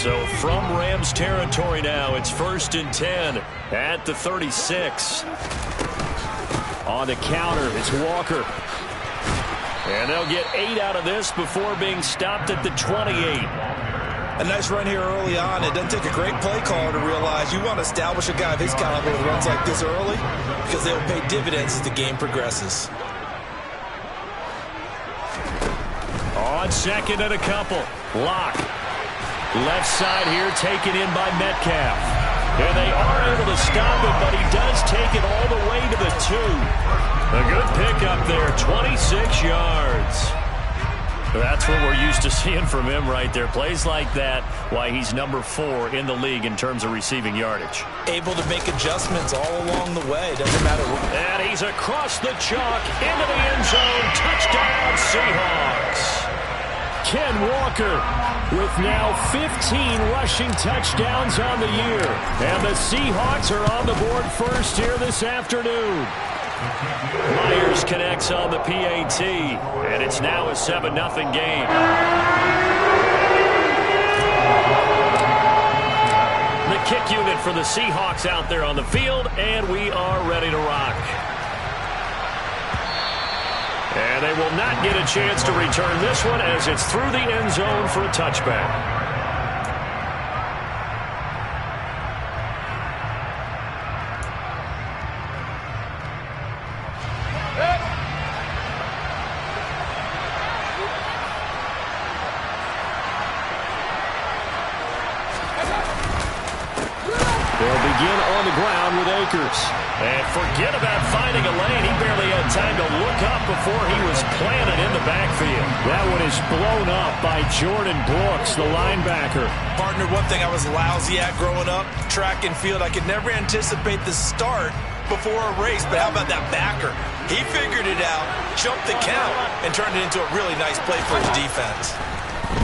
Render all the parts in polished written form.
So from Rams territory now, it's 1st and 10 at the 36. On the counter, it's Walker. And they'll get 8 out of this before being stopped at the 28. A nice run here early on. It doesn't take a great play caller to realize you want to establish a guy of his caliber with runs like this early because they'll pay dividends as the game progresses. On second and a couple. Bloc. Left side here taken in by Metcalf. And they are able to stop it, but he does take it all the way to the 2. A good pickup there, 26 yards. That's what we're used to seeing from him right there. Plays like that, why he's number 4 in the league in terms of receiving yardage. Able to make adjustments all along the way. Doesn't matter. And he's across the chalk into the end zone. Touchdown, Seahawks. Ken Walker with now 15 rushing touchdowns on the year. And the Seahawks are on the board first here this afternoon. Myers connects on the PAT, and it's now a 7-0 game. The kick unit for the Seahawks out there on the field, and we are ready to rock. And they will not get a chance to return this one as it's through the end zone for a touchback. And forget about finding a lane. He barely had time to look up before he was planted in the backfield. That one is blown up by Jordan Brooks, the linebacker. Partner, one thing I was lousy at growing up, track and field, I could never anticipate the start before a race, but how about that backer? He figured it out, jumped the count, and turned it into a really nice play for his defense.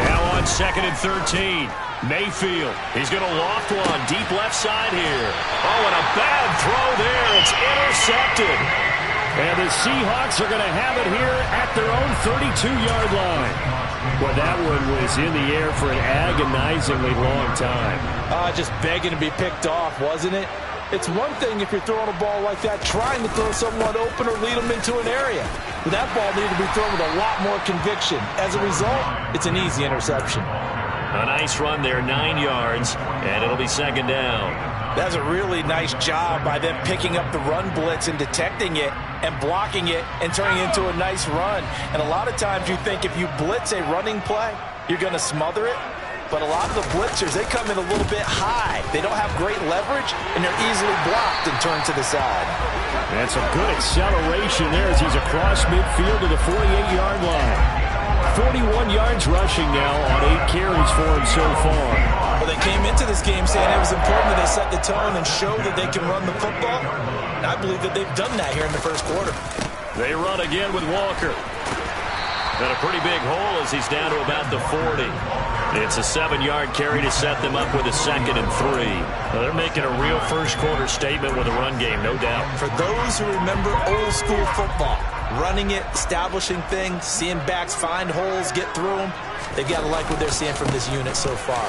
Now on 2nd and 13. Mayfield, he's going to loft one deep left side here. Oh, and a bad throw there. It's intercepted. And the Seahawks are going to have it here at their own 32-yard line. Well, that one was in the air for an agonizingly long time. Just begging to be picked off, wasn't it? It's one thing if you're throwing a ball like that, trying to throw someone open or lead them into an area. But that ball needed to be thrown with a lot more conviction. As a result, it's an easy interception. A nice run there, 9 yards, and it'll be 2nd down. That's a really nice job by them picking up the run blitz and detecting it and blocking it and turning it into a nice run. And a lot of times you think if you blitz a running play, you're going to smother it. But a lot of the blitzers, they come in a little bit high. They don't have great leverage, and they're easily blocked and turned to the side. That's a good acceleration there as he's across midfield to the 48-yard line. 41 yards rushing now on 8 carries for him so far. Well, they came into this game saying it was important that they set the tone and show that they can run the football. And I believe that they've done that here in the first quarter. They run again with Walker. And a pretty big hole as he's down to about the 40. It's a 7-yard carry to set them up with a 2nd and 3. Well, they're making a real first quarter statement with a run game, no doubt. For those who remember old school football, running it, establishing things, seeing backs find holes, get through them, they've got to like what they're seeing from this unit so far.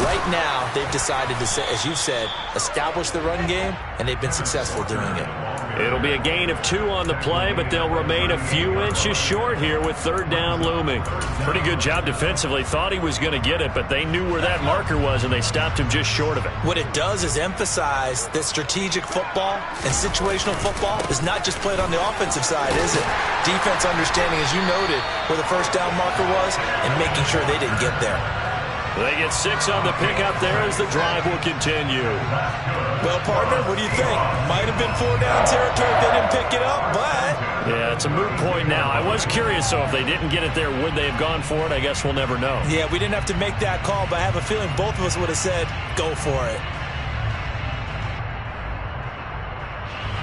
Right now, they've decided to, as you said, establish the run game, and they've been successful doing it. It'll be a gain of 2 on the play, but they'll remain a few inches short here with 3rd down looming. Pretty good job defensively. Thought he was going to get it, but they knew where that marker was, and they stopped him just short of it. What it does is emphasize that strategic football and situational football is not just played on the offensive side, is it? Defense understanding, as you noted, where the 1st down marker was and making sure they didn't get there. They get 6 on the pickup there as the drive will continue. Well, partner, what do you think? Might have been 4-down territory if they didn't pick it up, but... Yeah, it's a moot point now. I was curious, so if they didn't get it there, would they have gone for it? I guess we'll never know. Yeah, we didn't have to make that call, but I have a feeling both of us would have said, go for it.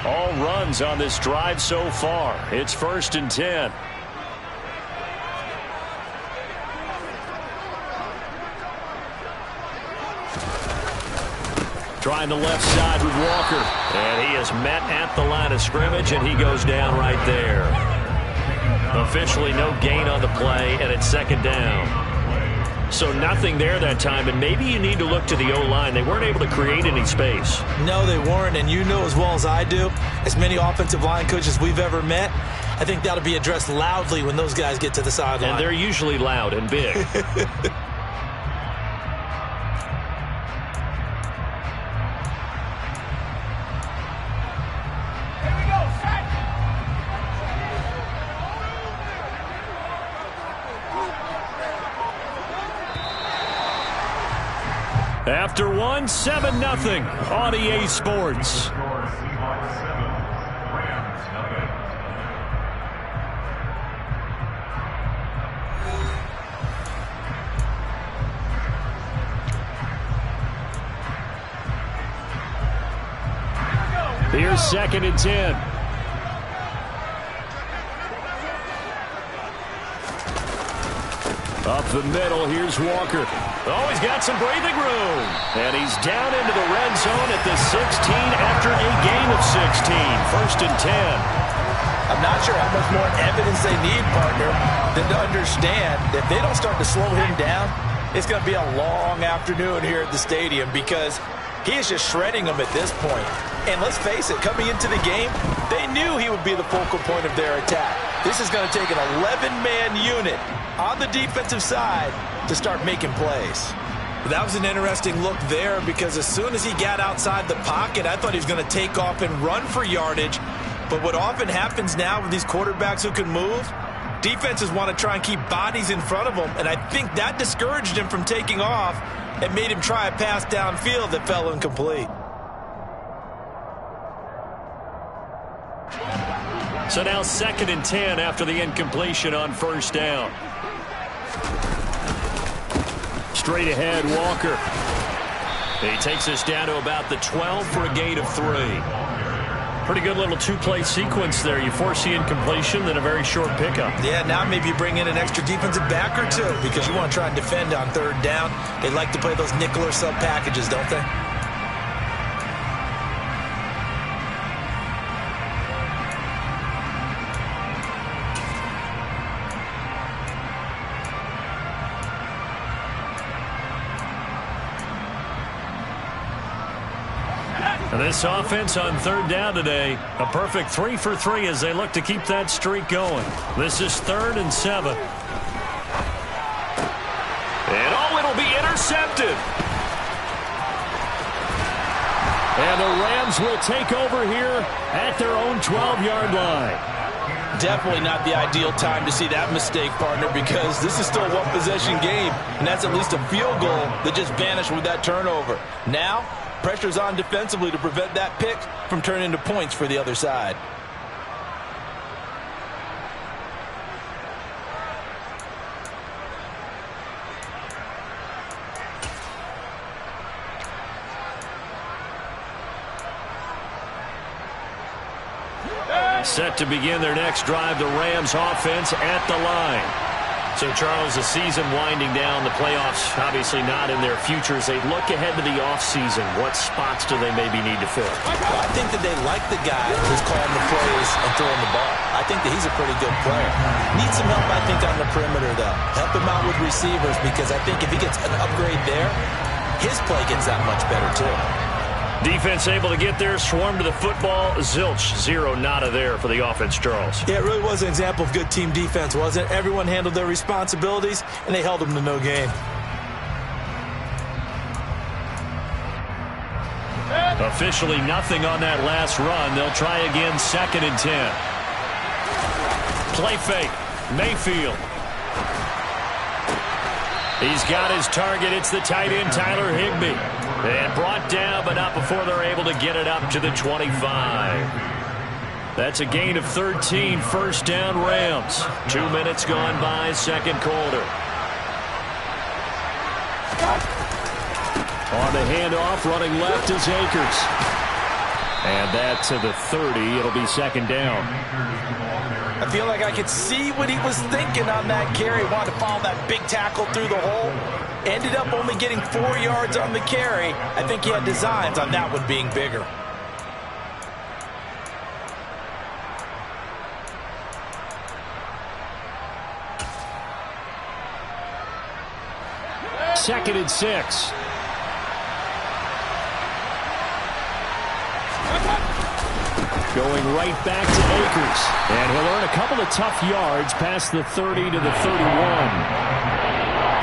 All runs on this drive so far. It's 1st and 10. Trying the left side with Walker. And he is met at the line of scrimmage, and he goes down right there. Officially no gain on the play, and it's 2nd down. So nothing there that time, and maybe you need to look to the O-line. They weren't able to create any space. No, they weren't, and you know as well as I do, as many offensive line coaches we've ever met, I think that'll be addressed loudly when those guys get to the sideline. And they're usually loud and big. After one, 7-0 on EA Sports. Here's 2nd and 10. Up the middle, here's Walker. Oh, he's got some breathing room. And he's down into the red zone at the 16 after a gain of 16. 1st and 10. I'm not sure how much more evidence they need, partner, than to understand that if they don't start to slow him down, it's going to be a long afternoon here at the stadium because he is just shredding them at this point. And let's face it, coming into the game, they knew he would be the focal point of their attack. This is going to take an 11-man unit on the defensive side to start making plays. That was an interesting look there because as soon as he got outside the pocket, I thought he was going to take off and run for yardage. But what often happens now with these quarterbacks who can move, defenses want to try and keep bodies in front of them, and I think that discouraged him from taking off and made him try a pass downfield that fell incomplete. So now 2nd and 10 after the incompletion on 1st down. Straight ahead, Walker. He takes us down to about the 12 for a gain of 3. Pretty good little two-play sequence there. You force the incompletion, then a very short pickup. Yeah, now maybe you bring in an extra defensive back or two because you want to try and defend on 3rd down. They like to play those nickel or sub packages, don't they? And this offense on 3rd down today, a perfect 3 for 3 as they look to keep that streak going. This is 3rd and 7. And it'll be intercepted. And the Rams will take over here at their own 12-yard line. Definitely not the ideal time to see that mistake, partner, because this is still a one-possession game, and that's at least a field goal that just vanished with that turnover. Now, pressure's on defensively to prevent that pick from turning into points for the other side. Set to begin their next drive, the Rams offense at the line. So, Charles, the season winding down, the playoffs obviously not in their future. As they look ahead to the offseason, what spots do they maybe need to fill? Well, I think that they like the guy who's calling the plays and throwing the ball. I think that he's a pretty good player. Needs some help, I think, on the perimeter, though. Help him out with receivers because I think if he gets an upgrade there, his play gets that much better, too. Defense able to get there, swarm to the football. Zilch, 0 nada there for the offense, Charles. Yeah, it really was an example of good team defense, wasn't it? Everyone handled their responsibilities, and they held them to no gain. Officially nothing on that last run. They'll try again, 2nd and 10. Play fake, Mayfield. He's got his target. It's the tight end, Tyler Higbee. And brought down, but not before they're able to get it up to the 25. That's a gain of 13, 1st down Rams. 2 minutes gone by, 2nd quarter. On the handoff, running left is Akers. And that to the 30. It'll be 2nd down. I feel like I could see what he was thinking on that carry. Wanted to follow that big tackle through the hole. Ended up only getting 4 yards on the carry. I think he had designs on that one being bigger. 2nd and 6. Going right back to Akers. And he'll earn a couple of tough yards past the 30 to the 31.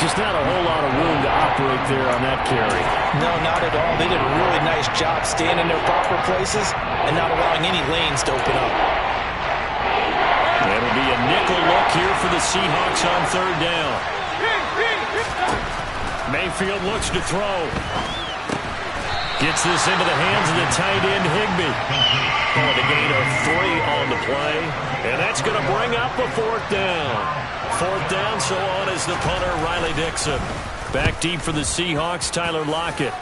Just not a whole lot of room to operate there on that carry. No, not at all. They did a really nice job staying in their proper places and not allowing any lanes to open up. It'll be a nickel look here for the Seahawks on 3rd down. Mayfield looks to throw. Gets this into the hands of the tight end, Higbee. Oh, the gain of 3 on the play. And that's going to bring up a 4th down. 4th down, so on is the punter, Riley Dixon. Back deep for the Seahawks, Tyler Lockett.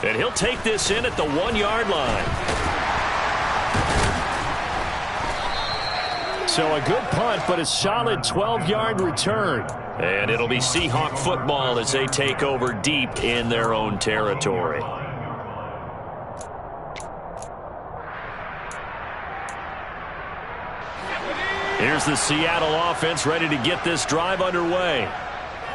And he'll take this in at the 1-yard line. So a good punt, but a solid 12-yard return. And it'll be Seahawk football as they take over deep in their own territory. Here's the Seattle offense ready to get this drive underway.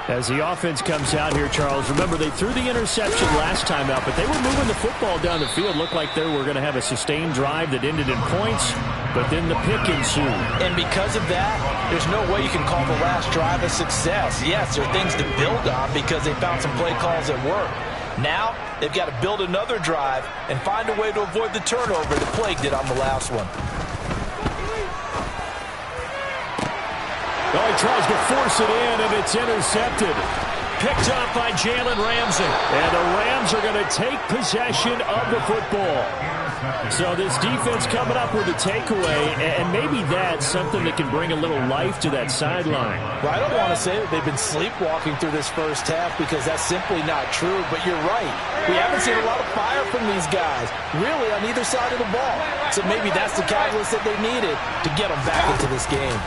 As the offense comes out here, Charles, remember they threw the interception last time out, but they were moving the football down the field. Looked like they were going to have a sustained drive that ended in points, but then the pick ensued. And because of that, there's no way you can call the last drive a success. Yes, there are things to build on because they found some play calls that work. Now, they've got to build another drive and find a way to avoid the turnover that plagued it on the last one. Oh, he tries to force it in, and it's intercepted. Picked up by Jalen Ramsey. And the Rams are going to take possession of the football. So this defense coming up with a takeaway, and maybe that's something that can bring a little life to that sideline. Well, I don't want to say that they've been sleepwalking through this first half because that's simply not true, but you're right. We haven't seen a lot of fire from these guys, really, on either side of the ball. So maybe that's the catalyst that they needed to get them back into this game.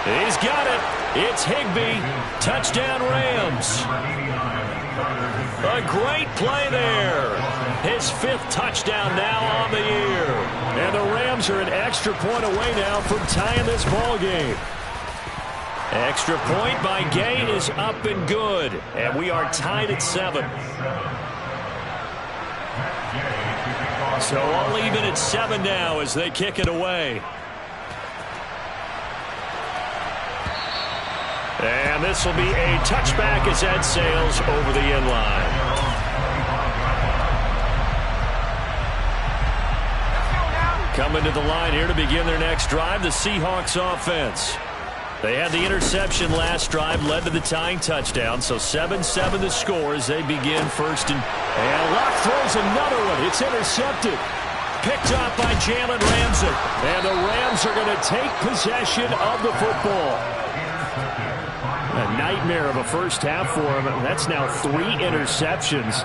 He's got it. It's Higbee. Touchdown Rams. A great play there. His 5th touchdown now on the year. And the Rams are an extra point away now from tying this ball game. Extra point by Gay is up and good. And we are tied at 7. So all even at 7 now as they kick it away. And this will be a touchback as Ed sails over the end line. Coming to the line here to begin their next drive, the Seahawks offense. They had the interception last drive, led to the tying touchdown, so 7-7 the score as they begin first. And Locke throws another one. It's intercepted. Picked up by Jalen Ramsey. And the Rams are going to take possession of the football. A nightmare of a first half for him. That's now 3 interceptions.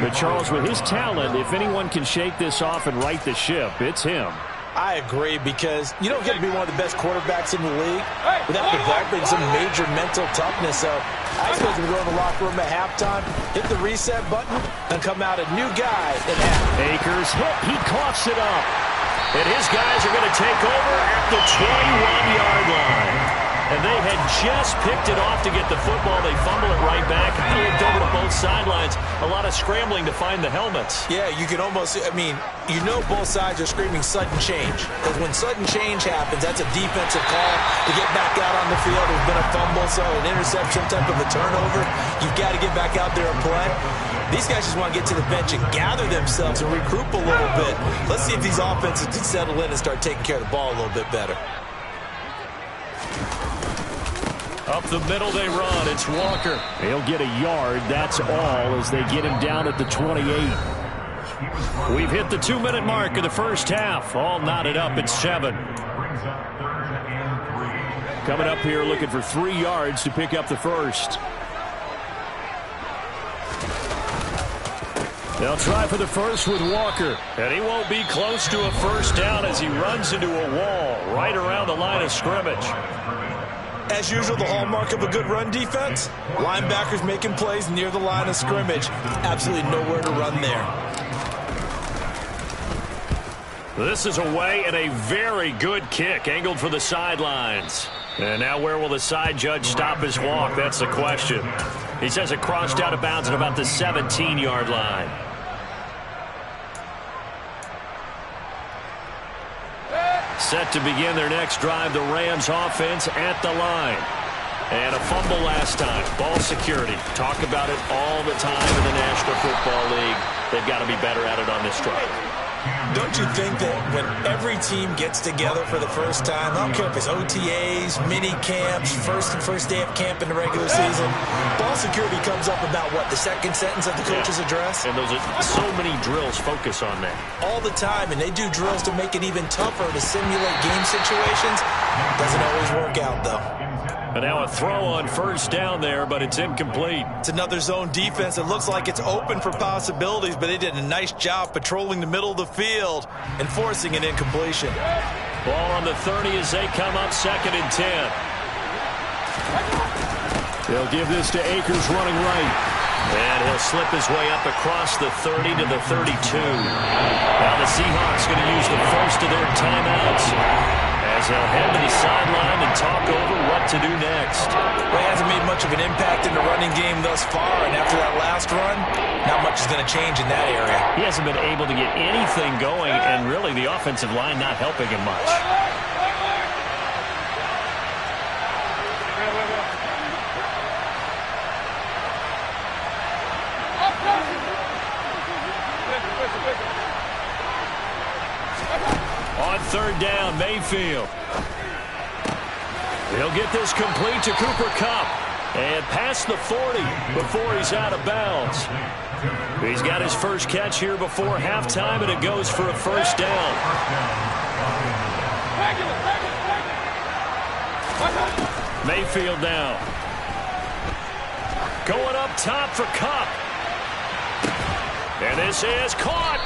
But Charles, with his talent, if anyone can shake this off and right the ship, it's him. I agree, because you don't get to be one of the best quarterbacks in the league without developing some major mental toughness. So I expect him to go in the locker room at halftime, hit the reset button, and come out a new guy at half. Akers hit. He coughs it up. And his guys are going to take over at the 21-yard line. And they had just picked it off to get the football. They fumble it right back. I looked over to both sidelines. A lot of scrambling to find the helmets. Yeah, you can almost, you know both sides are screaming sudden change. Because when sudden change happens, that's a defensive call to get back out on the field. There's been a fumble, so an interception, type of a turnover. You've got to get back out there and play. These guys just want to get to the bench and gather themselves and regroup a little bit. Let's see if these offenses can settle in and start taking care of the ball a little bit better. Up the middle they run. It's Walker. He'll get a yard. That's all as they get him down at the 28. We've hit the 2-minute mark of the first half. All knotted up at 7. Coming up here looking for 3 yards to pick up the first. They'll try for the first with Walker. And he won't be close to a first down as he runs into a wall right around the line of scrimmage. As usual, the hallmark of a good run defense, linebackers making plays near the line of scrimmage. Absolutely nowhere to run there. This is away and a very good kick, angled for the sidelines. And now where will the side judge stop his walk? That's the question. He says it crossed out of bounds at about the 17-yard line. Set to begin their next drive, the Rams offense at the line. And a fumble last time. Ball security. Talk about it all the time in the National Football League. They've got to be better at it on this drive. Don't you think that when every team gets together for the first time, I don't care if it's OTAs, mini camps, first day of camp in the regular season, ball security comes up about, what, the second sentence of the coach's address? And those are so many drills focus on that. All the time, and they do drills to make it even tougher to simulate game situations. Doesn't always work out, though. And now a throw on first down there, but it's incomplete. It's another zone defense. It looks like it's open for possibilities, but they did a nice job patrolling the middle of the field and forcing an incompletion. Ball on the 30 as they come up 2nd and 10. They'll give this to Akers running right. And he'll slip his way up across the 30 to the 32. Now the Seahawks going to use the first of their timeouts as they'll head to the sideline and talk over what to do next. Well, he hasn't made much of an impact in the running game thus far, and after that last run, not much is going to change in that area. He hasn't been able to get anything going, and really the offensive line not helping him much. On 3rd down, Mayfield. He'll get this complete to Cooper Kupp. And past the 40 before he's out of bounds. He's got his first catch here before halftime, and it goes for a first down. Mayfield now. Going up top for Kupp. And this is caught.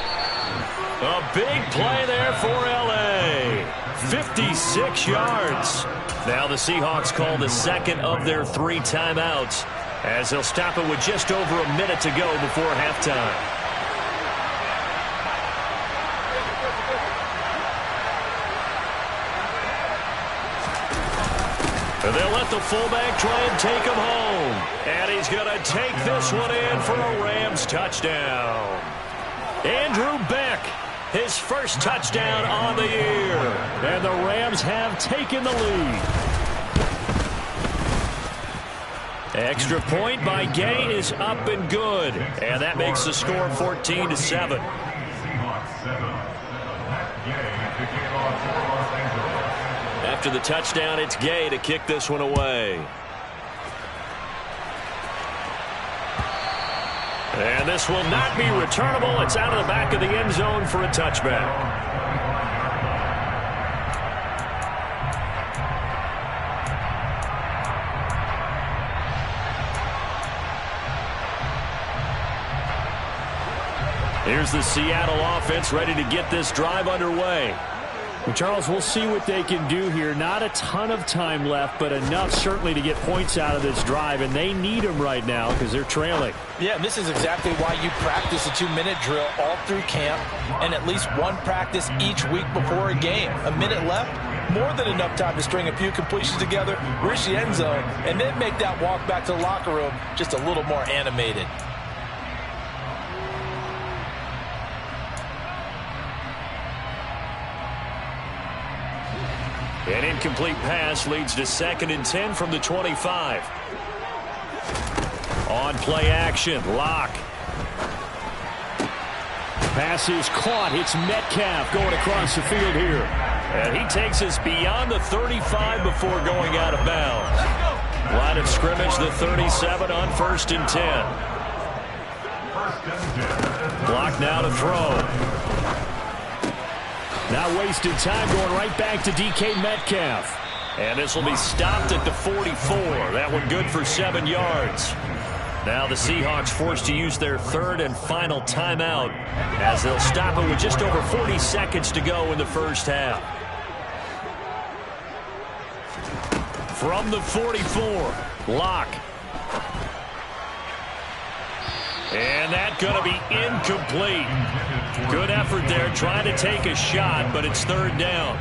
A big play there for L.A. 56 yards. Now the Seahawks call the second of their 3 timeouts as they'll stop it with just over a minute to go before halftime. And they'll let the fullback try and take him home. And he's going to take this one in for a Rams touchdown. Andrew Beck, his first touchdown on the year. And the Rams have taken the lead. Extra point by Gay is up and good. And that makes the score 14-7. After the touchdown, it's Gay to kick this one away. And this will not be returnable. It's out of the back of the end zone for a touchback. Here's the Seattle offense ready to get this drive underway. Well, Charles, we'll see what they can do here. Not a ton of time left, but enough certainly to get points out of this drive, and they need them right now because they're trailing. Yeah, and this is exactly why you practice a 2-minute drill all through camp and at least one practice each week before a game. A minute left, more than enough time to string a few completions together, reach the end zone, and then make that walk back to the locker room just a little more animated. An incomplete pass leads to 2nd and 10 from the 25. On play action, Bloc. Pass is caught. It's Metcalf going across the field here. And he takes us beyond the 35 before going out of bounds. Line of scrimmage, the 37 on 1st and 10. Bloc now to throw. Now wasted time going right back to DK Metcalf. And this will be stopped at the 44. That one good for 7 yards. Now the Seahawks forced to use their 3rd and final timeout as they'll stop it with just over 40 seconds to go in the first half. From the 44, Bloc. And that's going to be incomplete. Good effort there trying to take a shot, but it's third down.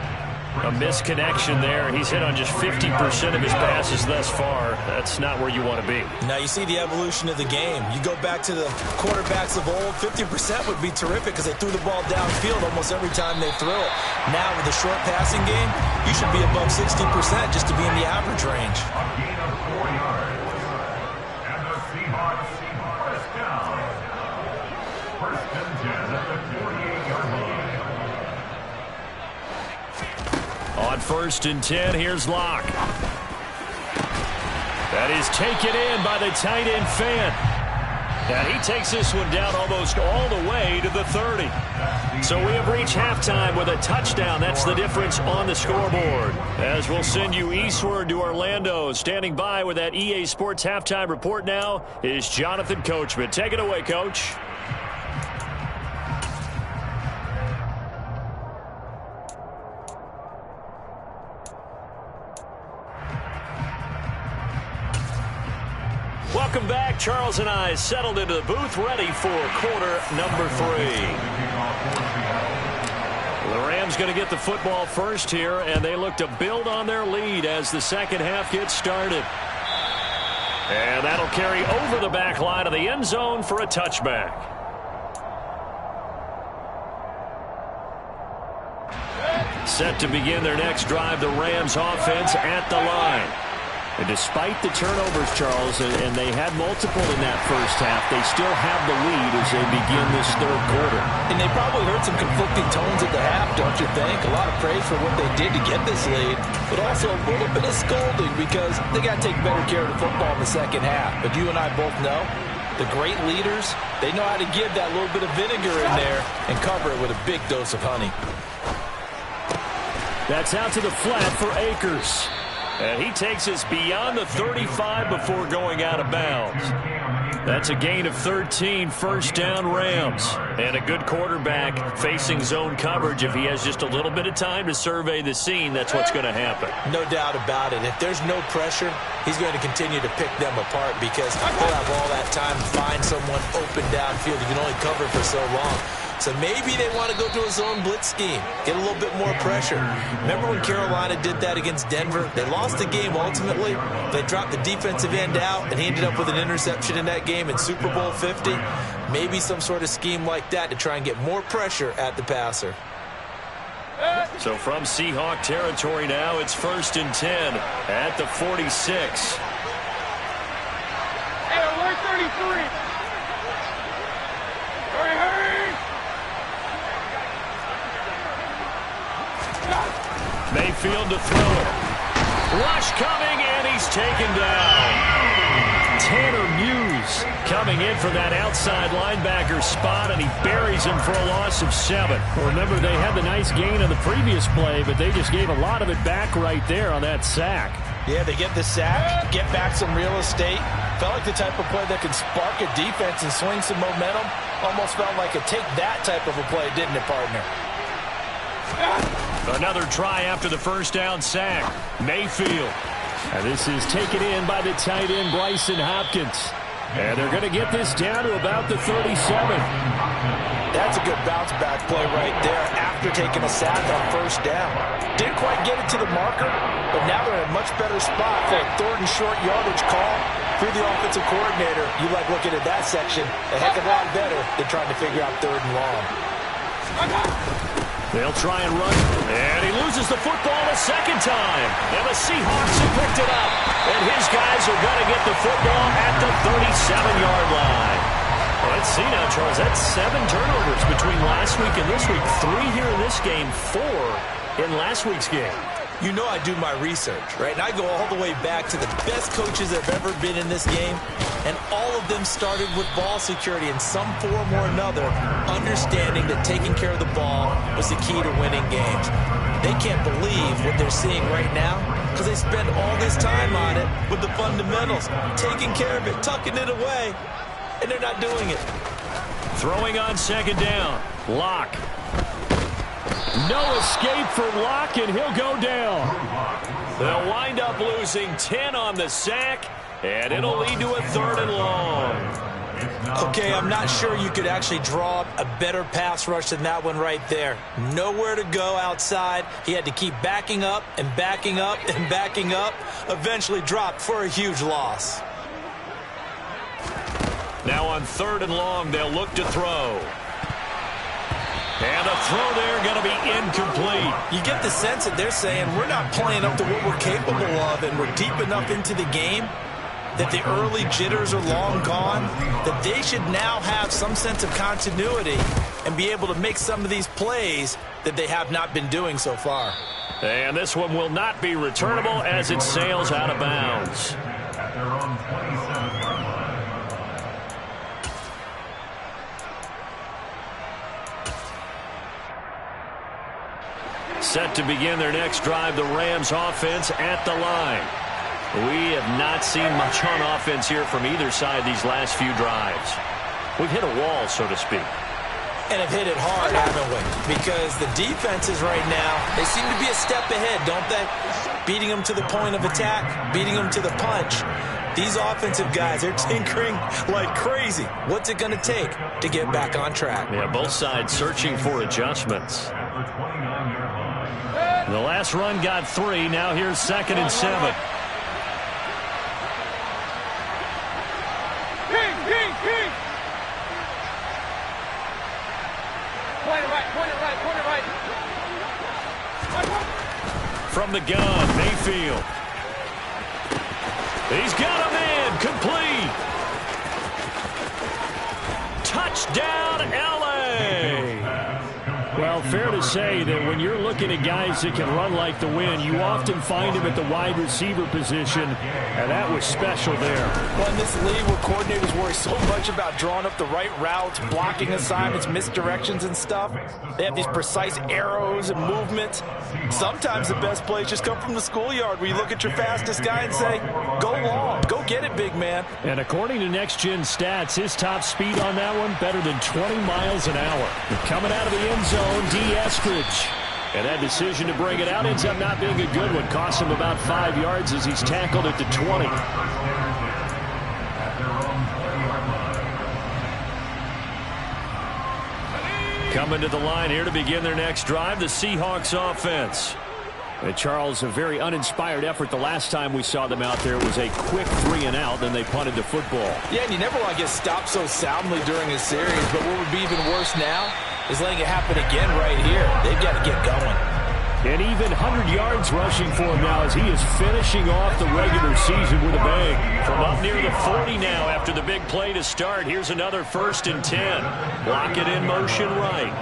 A misconnection there. He's hit on just 50% of his passes thus far. That's not where you want to be. Now you see the evolution of the game. You go back to the quarterbacks of old, 50% would be terrific because they threw the ball downfield almost every time they threw it. Now with the short passing game, you should be above 60% just to be in the average range. On 1st and 10, here's Bloc. That is taken in by the tight end Fan. And he takes this one down almost all the way to the 30. So we have reached halftime with a touchdown. That's the difference on the scoreboard. As we'll send you eastward to Orlando. Standing by with that EA Sports halftime report now is Jonathan Coachman. Take it away, Coach. Welcome back. Charles and I settled into the booth, ready for quarter number 3. The Rams going to get the football first here, and they look to build on their lead as the second half gets started. And that'll carry over the back line of the end zone for a touchback. Set to begin their next drive, the Rams offense at the line. And despite the turnovers, Charles, and they had multiple in that first half, they still have the lead as they begin this third quarter. And they probably heard some conflicting tones at the half, don't you think? A lot of praise for what they did to get this lead, but also a little bit of scolding because they got to take better care of the football in the second half. But you and I both know the great leaders, they know how to give that little bit of vinegar in there and cover it with a big dose of honey. That's out to the flat for Akers. And he takes us beyond the 35 before going out of bounds. That's a gain of 13, first down Rams. And a good quarterback facing zone coverage. If he has just a little bit of time to survey the scene, that's what's going to happen. No doubt about it. If there's no pressure, he's going to continue to pick them apart because he'll have all that time to find someone open downfield. You can only cover for so long. So maybe they want to go to a zone blitz scheme, get a little bit more pressure. Remember when Carolina did that against Denver? They lost the game ultimately. They dropped the defensive end out, and he ended up with an interception in that game in Super Bowl 50. Maybe some sort of scheme like that to try and get more pressure at the passer. So from Seahawk territory now, it's 1st and 10 at the 46. Hey, we're 33. Hurry! Mayfield to throw it. Rush coming, and he's taken down. Tanner Muse coming in from that outside linebacker spot, and he buries him for a loss of 7. Well, remember, they had the nice gain on the previous play, but they just gave a lot of it back right there on that sack. Yeah, they get the sack, get back some real estate. Felt like the type of play that can spark a defense and swing some momentum. Almost felt like a take that type of a play, didn't it, partner? Another try after the first down sack. Mayfield. And this is taken in by the tight end, Bryson Hopkins. And they're going to get this down to about the 37. That's a good bounce back play right there after taking a sack on first down. Didn't quite get it to the marker, but now they're in a much better spot for a third and short yardage call. Through the offensive coordinator, you like looking at that section a heck of a lot better than trying to figure out third and long. They'll try and run, and he loses the football a second time. And the Seahawks have picked it up. And his guys are going to get the football at the 37-yard line. Well, let's see now, Charles. That's 7 turnovers between last week and this week. 3 here in this game, 4 in last week's game. You know I do my research, right? And I go all the way back to the best coaches that have ever been in this game. And all of them started with ball security in some form or another, understanding that taking care of the ball was the key to winning games. They can't believe what they're seeing right now because they spend all this time on it with the fundamentals, taking care of it, tucking it away, and they're not doing it. Throwing on second down. Bloc. No escape for Bloc, and he'll go down. They'll wind up losing 10 on the sack, and it'll lead to a 3rd and long. Okay, I'm not sure you could actually draw up a better pass rush than that one right there. Nowhere to go outside. He had to keep backing up and backing up and backing up. Eventually dropped for a huge loss. Now on 3rd and long, they'll look to throw. And a throw there going to be incomplete. You get the sense that they're saying we're not playing up to what we're capable of, and we're deep enough into the game that the early jitters are long gone, that they should now have some sense of continuity and be able to make some of these plays that they have not been doing so far. And this one will not be returnable as it sails out of bounds. Set to begin their next drive, the Rams offense at the line. We have not seen much on offense here from either side these last few drives. We've hit a wall, so to speak. And have hit it hard, haven't we? Because the defenses right now, they seem to be a step ahead, don't they? Beating them to the point of attack, beating them to the punch. These offensive guys, they're tinkering like crazy. What's it going to take to get back on track? Yeah, both sides searching for adjustments. The last run got 3. Now here's 2nd and 7. From the gun, Mayfield. He's got a man, complete. Touchdown, L.A. Well, fair to say that when you're looking at guys that can run like the wind, you often find them at the wide receiver position, and that was special there. Well, in this league where coordinators worry so much about drawing up the right routes, blocking assignments, misdirections and stuff, they have these precise arrows and movements. Sometimes the best plays just come from the schoolyard where you look at your fastest guy and say, go long, go get it, big man. And according to Next Gen Stats, his top speed on that one, better than 20 miles an hour. Coming out of the end zone, D. Eskridge. And that decision to bring it out ends up not being a good one. Cost him about 5 yards as he's tackled at the 20. Coming to the line here to begin their next drive, the Seahawks offense. And Charles, a very uninspired effort the last time we saw them out there. It was a quick 3-and-out, then they punted the football. Yeah, and you never want to get stopped so soundly during a series, but what would be even worse now is letting it happen again right here. They've got to get going. And even 100 yards rushing for him now as he is finishing off the regular season with a bang. From up near the 40 now after the big play to start. Here's another 1st and 10. Block it in motion right.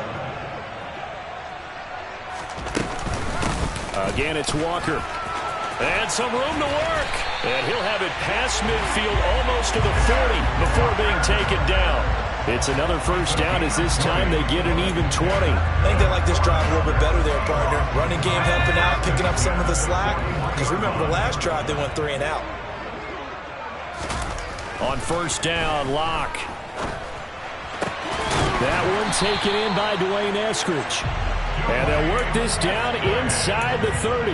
Again, it's Walker. And some room to work. And he'll have it past midfield almost to the 40 before being taken down. It's another 1st down as this time they get an even 20. I think they like this drive a little bit better there, partner. Running game helping out, picking up some of the slack. Because remember the last drive they went 3-and-out. On 1st down, Lock. That one taken in by Dwayne Eskridge. And they'll work this down inside the 30.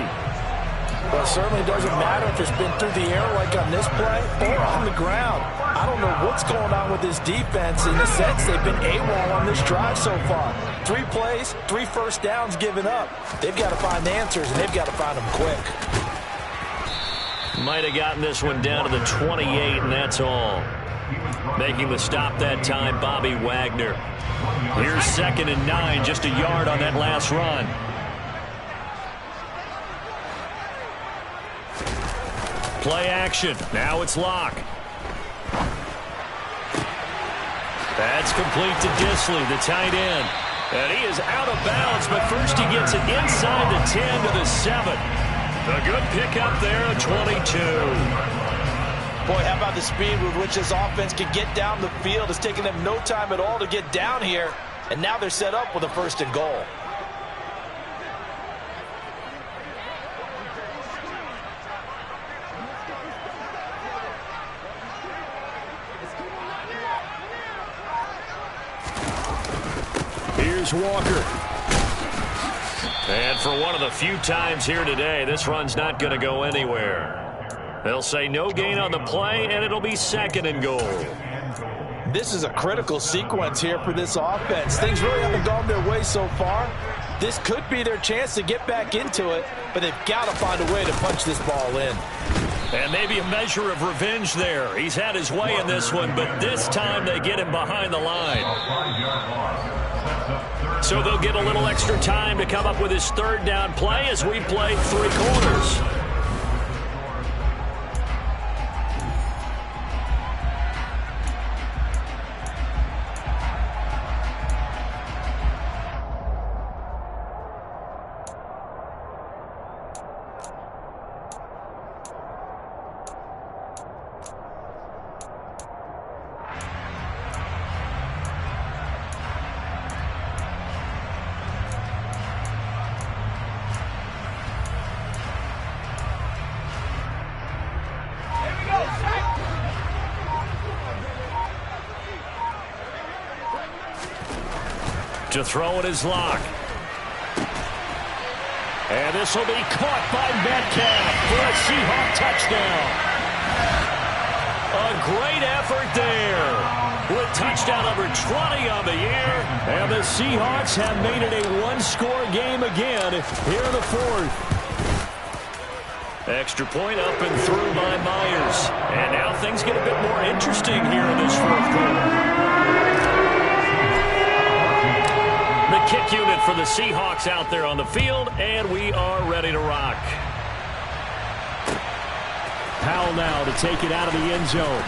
Well, it certainly doesn't matter if it's been through the air like on this play or on the ground. I don't know what's going on with this defense. In a sense, they've been AWOL on this drive so far. 3 plays, 3 1st downs given up. They've got to find answers, and they've got to find them quick. Might have gotten this one down to the 28, and that's all. Making the stop that time, Bobby Wagner. Here's 2nd and 9, just a yard on that last run. Play action. Now it's Lock. That's complete to Disley, the tight end. And he is out of bounds, but first he gets it inside the 10 to the 7. A good pickup there, a 22. Boy, how about the speed with which this offense can get down the field? It's taken them no time at all to get down here. And now they're set up with a 1st and goal. Here's Walker. And for one of the few times here today, this run's not going to go anywhere. They'll say no gain on the play, and it'll be 2nd and goal. This is a critical sequence here for this offense. Things really haven't gone their way so far. This could be their chance to get back into it, but they've got to find a way to punch this ball in. And maybe a measure of revenge there. He's had his way in this one, but this time they get him behind the line. So they'll get a little extra time to come up with his third down play as we play 3 quarters. To throw it is Lock. And this will be caught by Metcalf for a Seahawk touchdown. A great effort there with touchdown number 20 on the year. And the Seahawks have made it a one-score game again here in the fourth. Extra point up and through by Myers. And now things get a bit more interesting here in this fourth quarter. The kick unit for the Seahawks out there on the field, and we are ready to rock. Powell now to take it out of the end zone.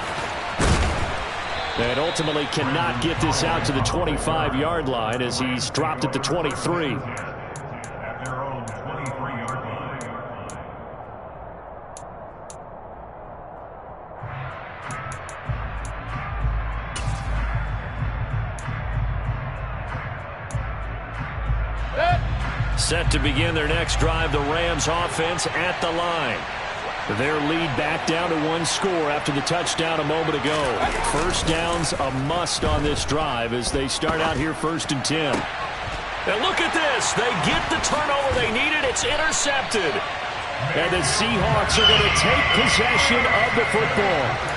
And ultimately cannot get this out to the 25-yard line as he's dropped at the 23. Set to begin their next drive, the Rams offense at the line. Their lead back down to 1 score after the touchdown a moment ago. First down's a must on this drive as they start out here 1st and 10. And look at this. They get the turnover they needed. It's intercepted. And the Seahawks are going to take possession of the football.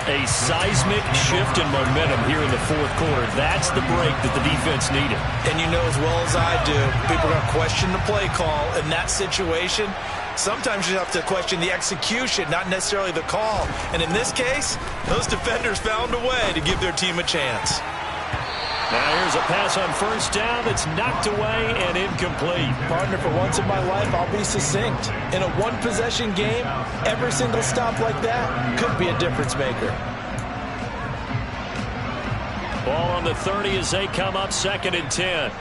A seismic shift in momentum here in the fourth quarter. That's the break that the defense needed. And you know as well as I do, people are going to question the play call in that situation. Sometimes you have to question the execution, not necessarily the call. And in this case, those defenders found a way to give their team a chance. Now here's a pass on first down that's knocked away and incomplete. Partner, for once in my life, I'll be succinct. In a one-possession game, every single stop like that could be a difference maker. Ball on the 30 as they come up 2nd and 10.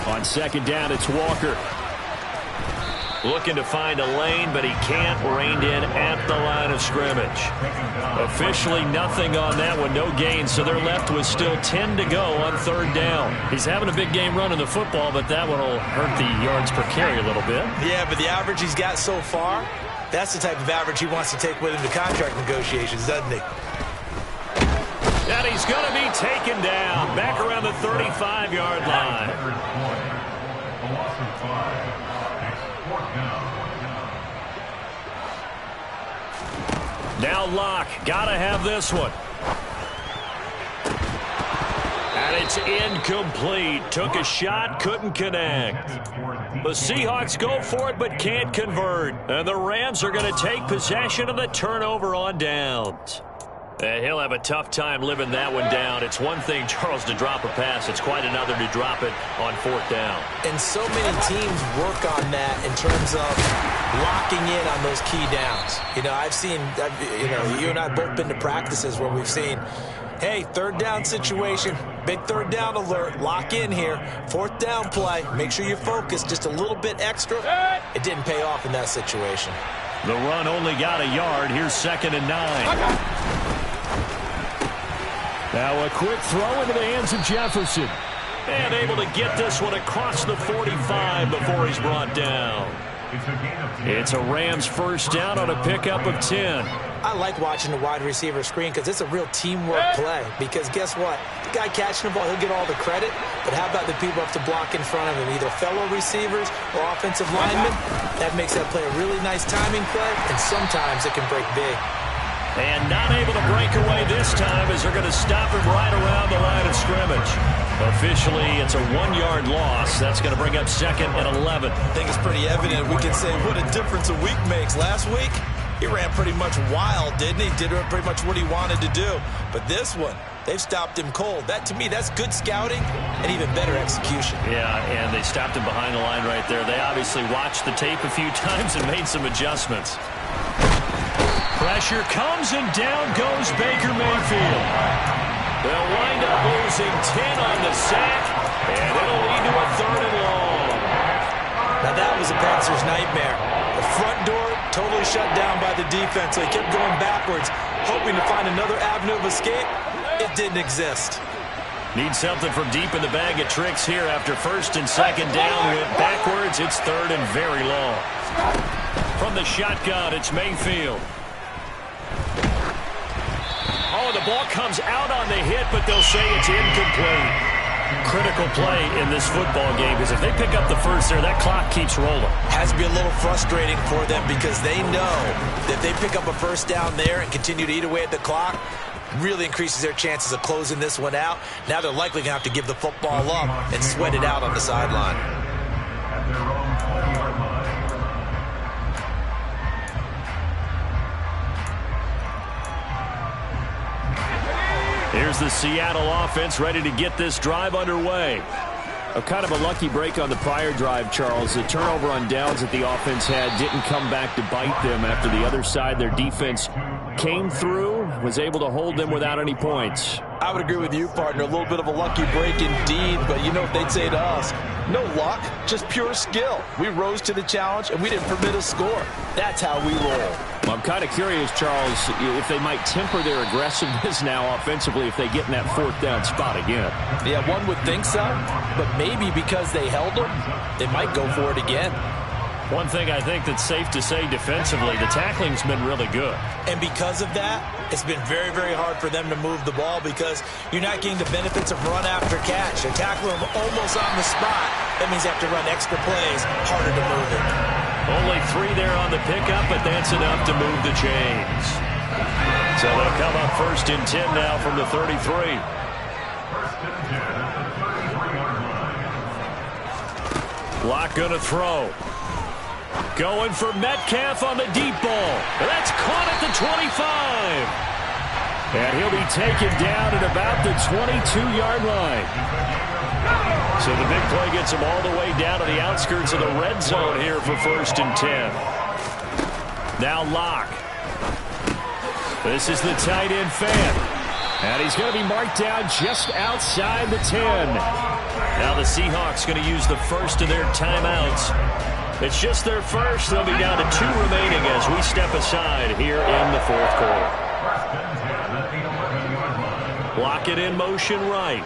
On 2nd down, it's Walker. Looking to find a lane, but he can't. Reined in at the line of scrimmage. Officially nothing on that one, no gain, so they're left with still 10 to go on 3rd down. He's having a big game running the football, but that one will hurt the yards per carry a little bit. Yeah, but the average he's got so far, that's the type of average he wants to take with him to contract negotiations, doesn't he? And he's going to be taken down back around the 35-yard line. Now Lock, gotta have this one. And it's incomplete. Took a shot, couldn't connect. The Seahawks go for it, but can't convert. And the Rams are going to take possession of the turnover on downs. And he'll have a tough time living that one down. It's one thing, Charles, to drop a pass. It's quite another to drop it on 4th down. And so many teams work on that in terms of locking in on those key downs. You know, I've seen, you and I have both been to practices where we've seen, hey, 3rd down situation, big 3rd down alert, lock in here, 4th down play, make sure you're focused just a little bit extra. It didn't pay off in that situation. The run only got a yard. Here's 2nd and 9. Now a quick throw into the hands of Jefferson. And able to get this one across the 45 before he's brought down. It's a Rams 1st down on a pickup of 10. I like watching the wide receiver screen because it's a real teamwork play. Because guess what? The guy catching the ball, he'll get all the credit. But how about the people who have to block in front of him, either fellow receivers or offensive linemen? That makes that play a really nice timing play, and sometimes it can break big. And not able to break away this time as they're going to stop him right around the line of scrimmage. Officially, it's a 1-yard loss. That's going to bring up 2nd and 11. I think it's pretty evident. We can say what a difference a week makes. Last week, he ran pretty much wild, didn't he? Did pretty much what he wanted to do. But this one, they've stopped him cold. That, to me, that's good scouting and even better execution. Yeah, and they stopped him behind the line right there. They obviously watched the tape a few times and made some adjustments. Pressure comes, and down goes Baker Mayfield. They'll wind up losing 10 on the sack, and it'll lead to a 3rd and long. Now that was a passer's nightmare. The front door totally shut down by the defense, so he kept going backwards, hoping to find another avenue of escape. It didn't exist. Need something from deep in the bag of tricks here after 1st and 2nd down. Went backwards. It's 3rd and very long. From the shotgun, it's Mayfield. Oh, the ball comes out on the hit, but they'll say it's incomplete. Critical play in this football game, because if they pick up the first there, that clock keeps rolling. Has to be a little frustrating for them because they know that if they pick up a first down there and continue to eat away at the clock, really increases their chances of closing this one out. Now they're likely going to have to give the football up and sweat it out on the sideline. Here's the Seattle offense ready to get this drive underway. A kind of a lucky break on the prior drive, Charles. The turnover on downs that the offense had didn't come back to bite them after the other side. Their defense came through, was able to hold them without any points. I would agree with you, partner. A little bit of a lucky break indeed, but you know what they'd say to us? No luck, just pure skill. We rose to the challenge, and we didn't permit a score. That's how we roll. Well, I'm kind of curious, Charles, if they might temper their aggressiveness now offensively if they get in that 4th down spot again. Yeah, one would think so, but maybe because they held them, they might go for it again. One thing I think that's safe to say defensively, the tackling's been really good. And because of that, it's been very, very hard for them to move the ball because you're not getting the benefits of run after catch. They're tackling them almost on the spot. That means they have to run extra plays, harder to move it. Only 3 there on the pickup, but that's enough to move the chains. So they'll come up 1st and 10 now from the 33. Bloc gonna throw. Going for Metcalf on the deep ball. That's caught at the 25. And he'll be taken down at about the 22-yard line. So the big play gets him all the way down to the outskirts of the red zone here for 1st and 10. Now Locke. This is the tight end fan. And he's going to be marked down just outside the 10. Now the Seahawks going to use the first of their timeouts. It's just their first. They'll be down to 2 remaining as we step aside here in the 4th quarter. Block it in motion right.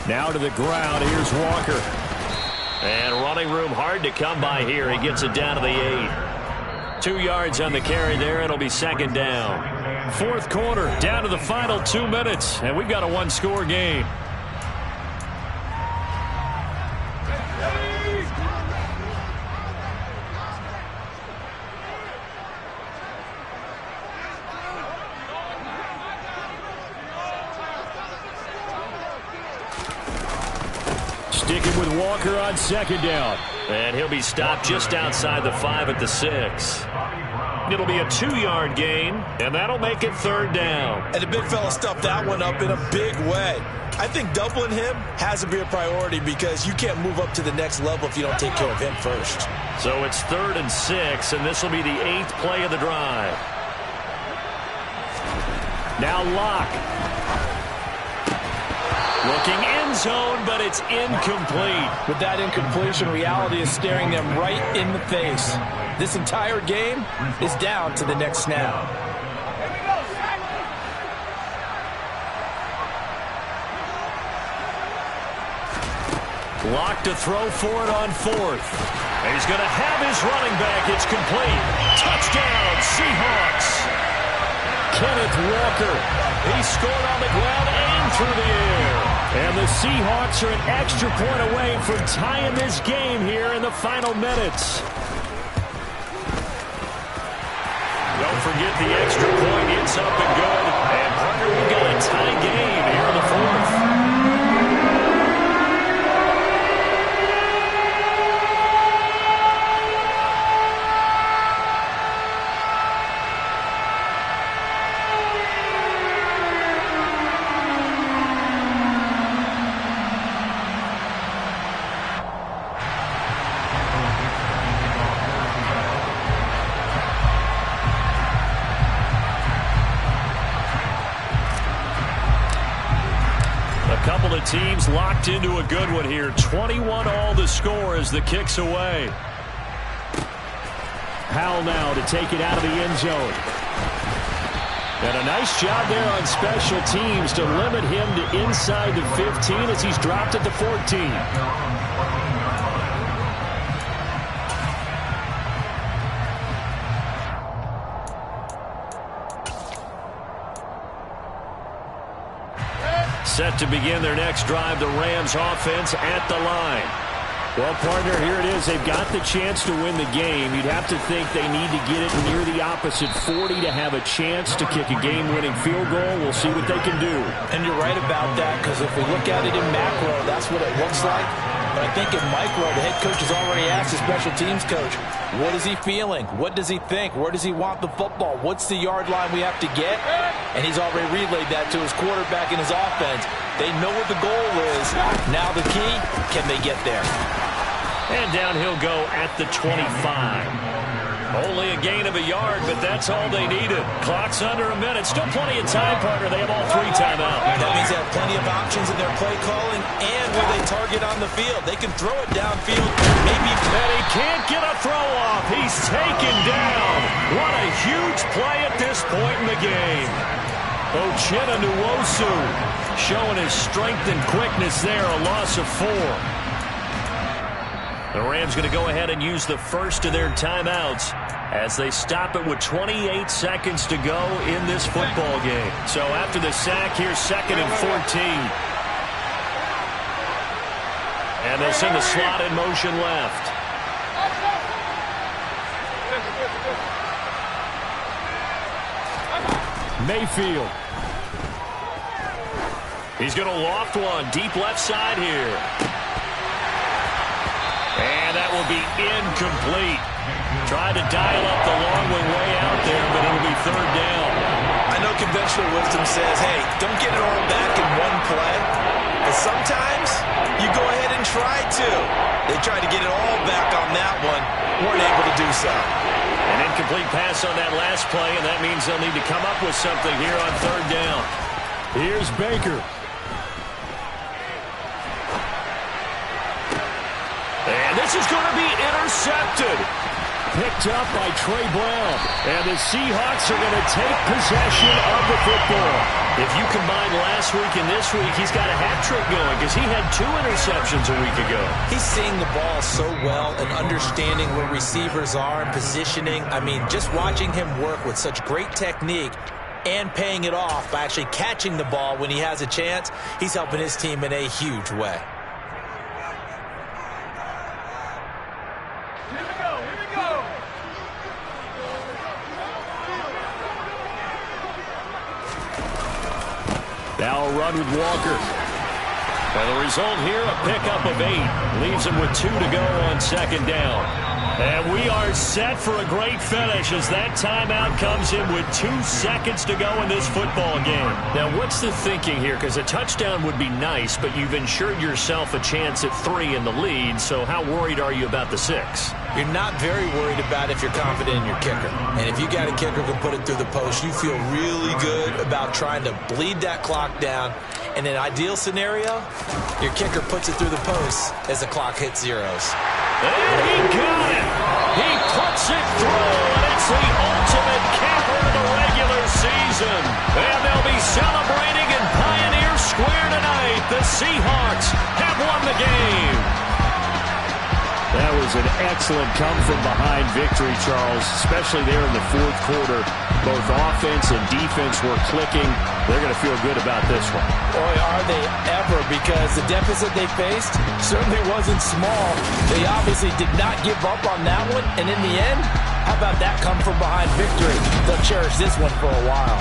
Now to the ground. Here's Walker. And running room hard to come by here. He gets it down to the 8. 2 yards on the carry there. It'll be 2nd down. 4th quarter. Down to the final 2 minutes. And we've got a 1-score game. Sticking with Walker on 2nd down. And he'll be stopped just outside the 5 at the 6. It'll be a 2-yard gain, and that'll make it 3rd down. And the big fella stuffed that one up in a big way. I think doubling him has to be a priority because you can't move up to the next level if you don't take care of him first. So it's 3rd and 6, and this will be the 8th play of the drive. Now Locke. Looking end zone, but it's incomplete. With that incompletion, reality is staring them right in the face. This entire game is down to the next snap. Block to throw for it on 4th. And he's going to have his running back. It's complete. Touchdown, Seahawks. Kenneth Walker. He scored on the ground and through the air. And the Seahawks are an extra point away from tying this game here in the final minutes. the extra point. It's up and good. And, partner, we've got a tie game here in the fourth. Couple of teams locked into a good one here. 21-all the score as the kick's away. Howell now to take it out of the end zone. And a nice job there on special teams to limit him to inside the 15 as he's dropped at the 14. Set to begin their next drive, the Rams offense at the line. Well, partner, here it is. They've got the chance to win the game. You'd have to think they need to get it near the opposite 40 to have a chance to kick a game-winning field goal. We'll see what they can do. And you're right about that, because if we look at it in macro, that's what it looks like. But I think in micro, the head coach has already asked the special teams coach, what is he feeling? What does he think? Where does he want the football? What's the yard line we have to get? And he's already relayed that to his quarterback and his offense. They know what the goal is. Now the key, can they get there? And down he'll go at the 25. Only a gain of a yard, but that's all they needed. Clock's under a minute. Still plenty of time, partner. They have all three timeouts. That means they have plenty of options in their play calling and where they target on the field. They can throw it downfield. Maybe. And he can't get a throw off. He's taken down. What a huge play at this point in the game. Uchenna Nwosu showing his strength and quickness there. A loss of 4. The Rams going to go ahead and use the first of their timeouts as they stop it with 28 seconds to go in this football game. So after the sack, here's 2nd and 14. And they'll send the slot in motion left. Mayfield. He's going to loft one deep left side here. And that will be incomplete. Tried to dial up the long one way out there, but it'll be 3rd down. I know conventional wisdom says, hey, don't get it all back in one play. But sometimes you go ahead and try to. They tried to get it all back on that one. Weren't able to do so. An incomplete pass on that last play, and that means they'll need to come up with something here on 3rd down. Here's Baker. And this is going to be intercepted. Picked up by Trey Brown. And the Seahawks are going to take possession of the football. If you combine last week and this week, he's got a hat trick going because he had 2 interceptions a week ago. He's seeing the ball so well and understanding where receivers are and positioning. I mean, just watching him work with such great technique and paying it off by actually catching the ball when he has a chance, he's helping his team in a huge way. Now a run with Walker. And the result here, a pickup of 8. Leaves him with 2 to go on 2nd down. And we are set for a great finish as that timeout comes in with 2 seconds to go in this football game. Now, what's the thinking here? Because a touchdown would be nice, but you've ensured yourself a chance at 3 in the lead, so how worried are you about the 6? You're not very worried about if you're confident in your kicker. And if you got a kicker who can put it through the post, you feel really good about trying to bleed that clock down. In an ideal scenario, your kicker puts it through the post as the clock hits zeros. And he got it! He puts it through, and it's the ultimate capper of the regular season. And they'll be celebrating in Pioneer Square tonight. The Seahawks have won the game. That was an excellent come-from-behind victory, Charles, especially there in the 4th quarter. Both offense and defense were clicking. They're going to feel good about this one. Boy, are they ever, because the deficit they faced certainly wasn't small. They obviously did not give up on that one, and in the end, How about that come-from-behind victory? They'll cherish this one for a while.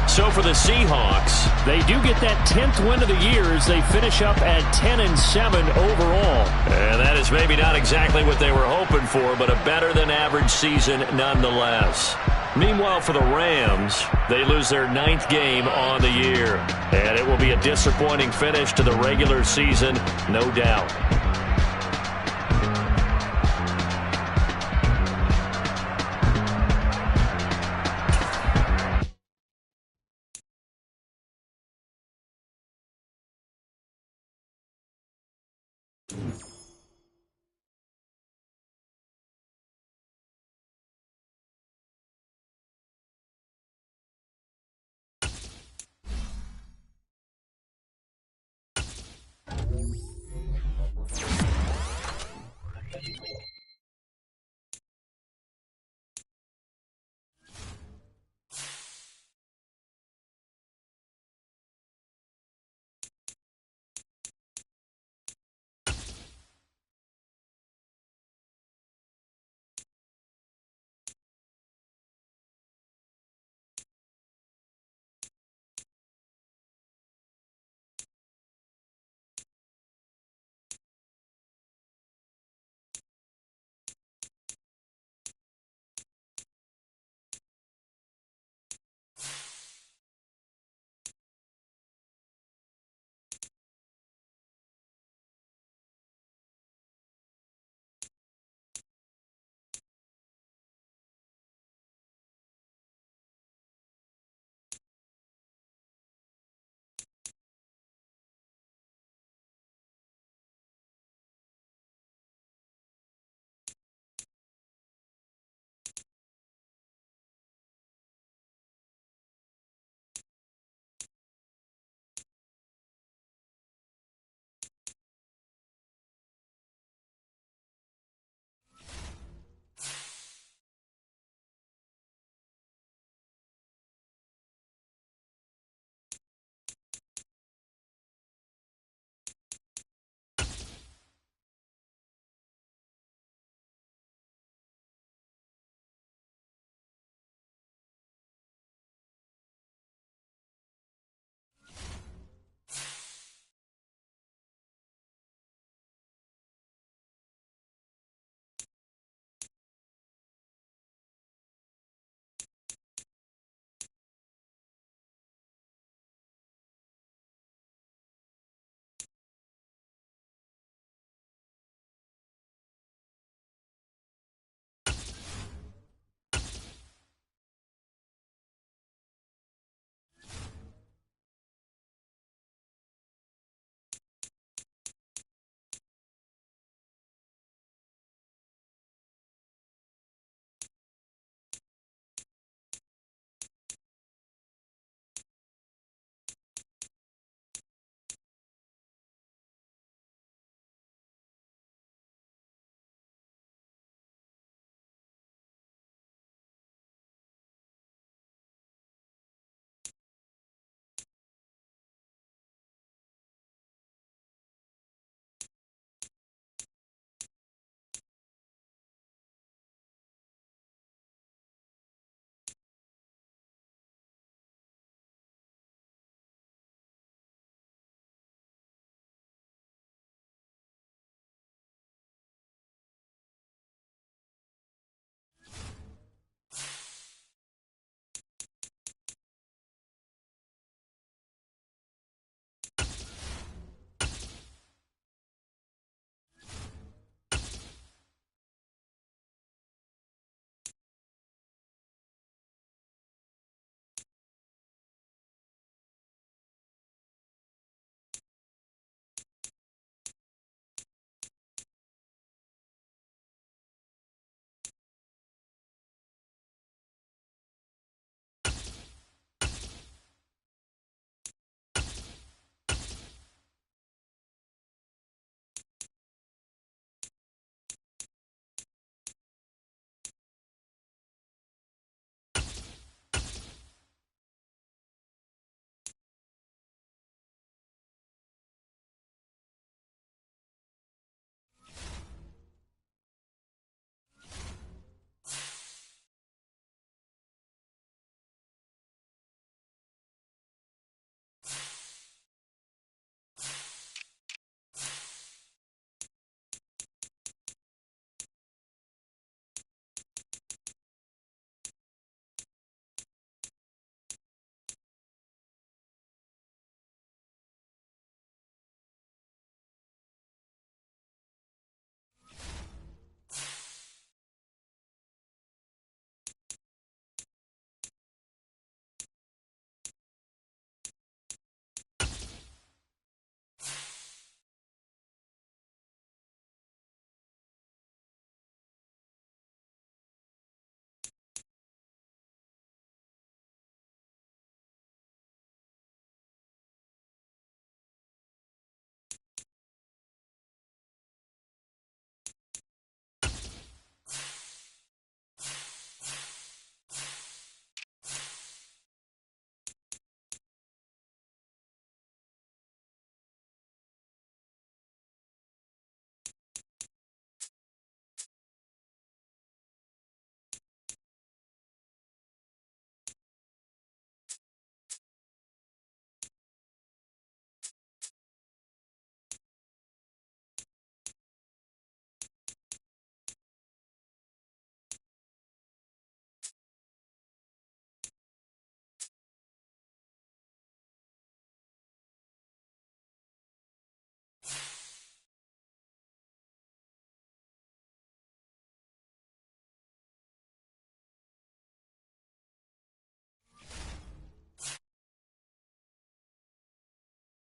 So for the Seahawks, they do get that 10th win of the year as they finish up at 10-7 overall. And that is maybe not exactly what they were hoping for, but a better-than-average season nonetheless. Meanwhile, for the Rams, they lose their 9th game on the year. And it will be a disappointing finish to the regular season, no doubt.